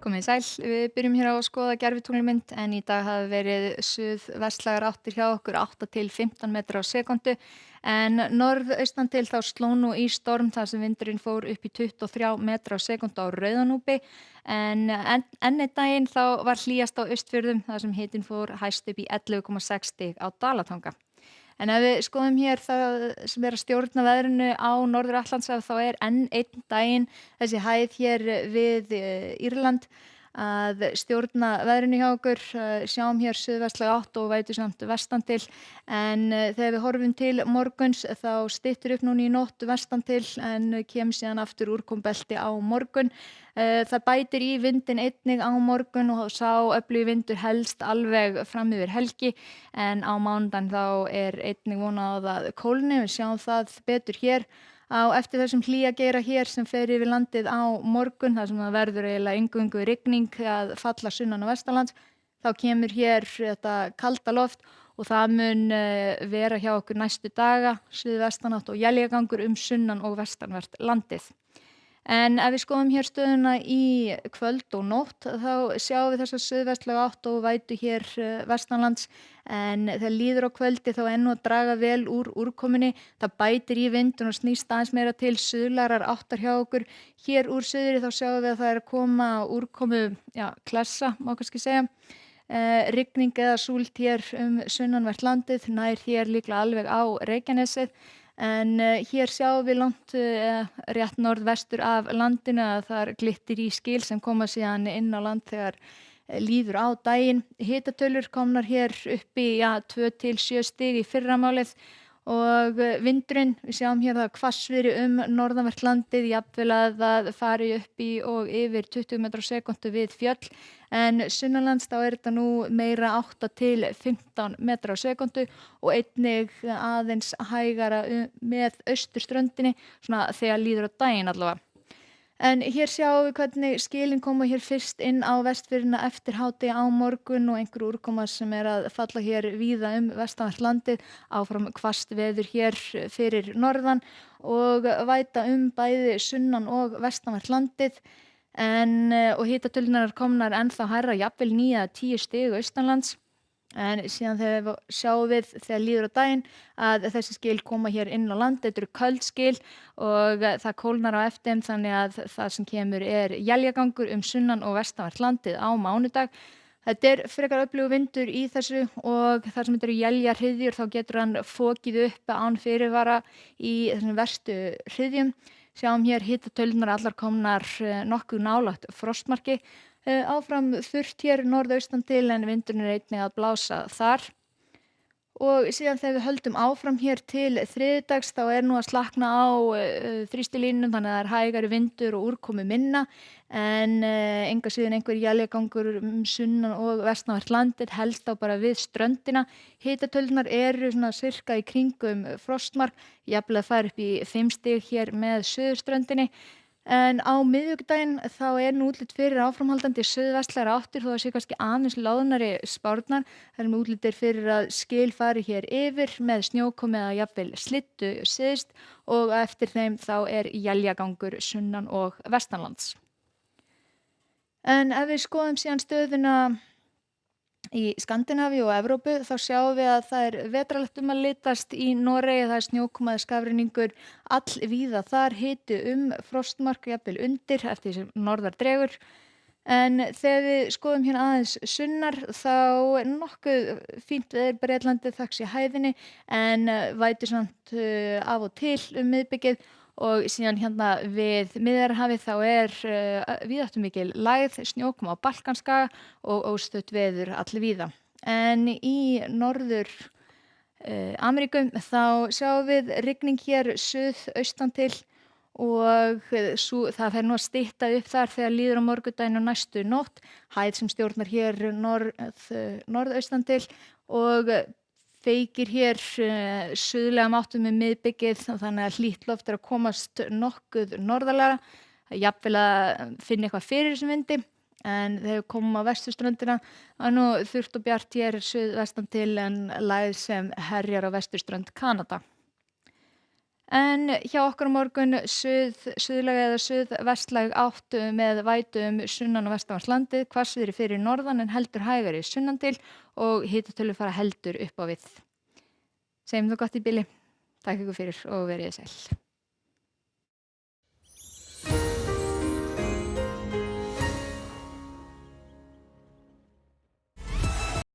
Komið þið sæl, við byrjum hér á að skoða gervitunglmynd en í dag hafa verið suðvestlægar áttir hjá okkur 8 til 15 metrar á sekundu en norðaustan til þá sló nú í storm þar sem vindurinn fór upp í 23 metra á sekundu á Rauðanúpi en enn einn daginn þá var hlýjast á Austfjörðum þar sem hitinn fór hæst upp í 11,6 stig á Dalatanga. En ef við skoðum hér það sem að stjórna veðrinu á Norður-Atlantshaf þá enn einn daginn þessi hæð hér við Írland að stjórna veðrinu hjá okkur. Sjáum hér suðvestlæga átt og vætusamt vestan til en þegar við horfum til morguns þá styttir upp núna í nótt vestan til en kemur síðan aftur úrkomubelti á morgun. Það bætir í vindinn einnig á morgun og sá öflugi vindur helst alveg fram yfir helgi en á mánudaginn þá einnig von á að kólni. Við sjáum það betur hér á eftir þessum hlýja geira hér sem fer yfir landið á morgun þar sem það verður eiginlega eingöngu rigning að falla sunnan og vestanlands. Þá kemur hér þetta kalda loft og það mun vera hjá okkur næstu daga, suðvestanátt og éljagangur sunnan og vestanvert landið. En ef við skoðum hér stöðuna í kvöld og nótt þá sjáum við þessa suðvestlæga átt og vætu hér vestanlands en þegar líður á kvöldi þá nú að draga vel úr úrkomunni. Það bætir í vindinn og snýst aðeins meira til suðlægrar áttar hjá okkur. Hér úr suðri þá sjáum við að það að koma úrkomu, klessa má kannski segja. Rigning eða súld hér sunnanvert landið, nær hér líklega alveg á Reykjanesið. En hér sjáum við langt rétt norðvestur af landinu að það glittir í skil sem koma síðan inn á land þegar líður á daginn. Hitatölur komnar hér upp í 2 til 7 stig í fyrramálið og vindurinn, við sjáum hér það hvassviðri norðanvert landið, jafnvel að það fari upp í og yfir 20 metrar á sekundu við fjöll en sunnanlands þá þetta nú meira 8 til 15 metrar á sekundu og einnig aðeins hægara með austurströndinni svona þegar líður á daginn allavega. En hér sjáum við hvernig skilin koma hér fyrst inn á vestfirðina eftir hádegi á morgun og einhver úrkoma sem að falla hér víða vestanvert landið, áfram hvasst veður hér fyrir norðan og væta bæði sunnan og vestanvert landið og hitatölurnar komnar ennþá hærra, jafnvel 9 til 10 stig austanlands. En síðan þegar sjáum við þegar líður á daginn að þessi skil koma hér inn á land, þetta eru köld skil og það kólnar á eftir þannig að það sem kemur éljagangur sunnan og vestanvert landið á mánudag. Þetta frekar öflugur vindur í þessu og þar sem þetta eru éljarhryðjur þá getur hann fokið upp án fyrirvara í þessum verstu hryðjum. Sjáum hér hitatölurnar allar komnar nokkuð nálægt frostmarki. Áfram þurrt hér norðaustan til en vindurinn einnig að blása þar og síðan þegar við höldum áfram hér til þriðjudags þá nú að slakna á þrýstilínum þannig að það hægari vindur og úrkomu minna en enga síðan einhver éljagangur sunnan og vestanvert landið helst á bara við ströndina. Hitatölurnar eru svona sirka í kringum frostmark, jafnvel að fara upp í 5 stig hér með suðurströndinni. En á miðvikudaginn þá nú útlit fyrir áframhaldandi suðvestlægar áttir þó að sé kannski aðeins láðnari spárnar. Það með útlit fyrir að skil fari hér yfir með snjókomi eða jafnvel slyddu syðst og eftir þeim þá éljagangur sunnan og vestanlands. En ef við skoðum síðan stöðuna í Skandinavíu og Evrópu þá sjáum við að það vetrarlegt að litast í Noregi, það snjókoma eða skafrenningur allvíða þar, hiti frostmark jafnvel undir eftir því sem norðar dregur. En þegar við skoðum hérna aðeins sunnar þá nokkuð fínt veður Bretlandi þaks í hæðinni en vætur samt af og til miðbyggið og síðan hérna við Miðjarðarhafið þá víðáttumikil lægð, snjókoma á Balkanskaga og óstöðugt veður allvíða. En í Norður Ameríku þá sjáum við rigning hér suðaustan til og það fer nú að stytta upp þar þegar líður á morgundaginn og næstu nótt, hæð sem stjórnar hér norðaustan til og feykir hér suðlægum áttum miðbyggið þannig að hlýtt loft að komast nokkuð norðarlega, jafnvel að finna eitthvað fyrir þessum vindi en þegar við komum á vesturströndina nú þurrt og bjart hér suðvestan til en lægð sem herjar á vesturströnd Kanada. En hjá okkur á morgun suðlæg eða suðvestlæg átt með vætum sunnan og vestanvert landið, hvassviðri fyrir norðan en heldur hægari sunnan til og hitatölur fara heldur upp á við. Segjum það gott í bili. Takk ykkur fyrir og verið sæl.